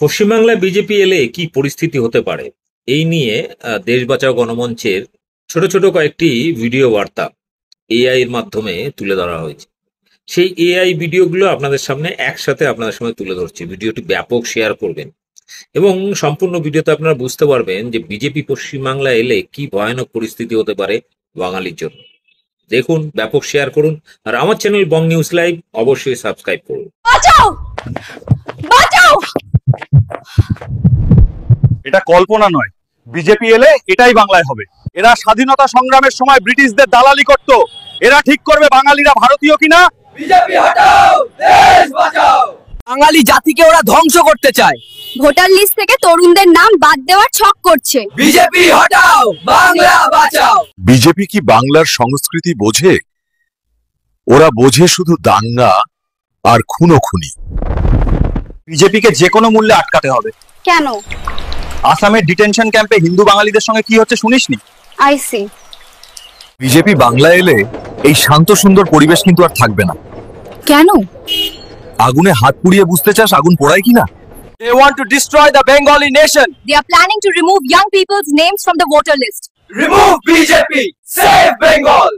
পশ্চিমবাংলায় বিজেপি এলে কি পরিস্থিতি হতে পারে এই নিয়ে দেশ বাঁচাও গণমঞ্চের ছোট ছোট কয়েকটি ভিডিও বার্তা এআই এর মাধ্যমে তুলে ধরা হয়েছে। সেই এআই ভিডিওগুলো আপনাদের সামনে একসাথে আপনাদের সামনে তুলে ধরছি। ভিডিওটি ব্যাপক শেয়ার করবেন এবং সম্পূর্ণ ভিডিওতে আপনারা বুঝতে পারবেন যে বিজেপি পশ্চিমবাংলায় এলে কি ভয়ানক পরিস্থিতি হতে পারে বাঙালির জন্য। দেখুন, ব্যাপক শেয়ার করুন, আর আমার চ্যানেল বং নিউজ লাইভ অবশ্যই সাবস্ক্রাইব করুন। বাঁচাও বাঁচাও। এটা কল্পনা নয়, বিজেপি এলে এটাই বাংলায় হবে। এরা স্বাধীনতা সংগ্রামের সময় ব্রিটিশদের দালালি করত, এরা ঠিক করবে বাঙালিরা ভারতীয় কিনা। বিজেপি হটাও, দেশ বাঁচাও। বাঙালি জাতিকে ওরা ধ্বংস করতে চায়। ভোটার লিস্ট থেকে তরুণদের নাম বাদ দেওয়ার ছক করছে। বিজেপি হটাও, বাংলা বাঁচাও। বিজেপি কি বাংলার সংস্কৃতি বোঝে? ওরা বোঝে শুধু দাঙ্গা আর খুনোখুনি। বিজেপিকে যে কোনো মূল্যে আটকাতে হবে। কেন? আসামের ডিটেনশন ক্যাম্পে হিন্দু বাঙালিদের সঙ্গে কি হচ্ছে শুনিসনি? আইসি। বিজেপি বাংলায় এলে এই শান্ত সুন্দর পরিবেশ কিন্তু আর থাকবে না। কেন? আগুনে হাত পুড়িয়ে বুঝতে চাস আগুন পোড়ায় কিনা? They want to destroy the Bengali nation. They are planning to remove young people's names from the voter list. Remove BJP, save Bengal.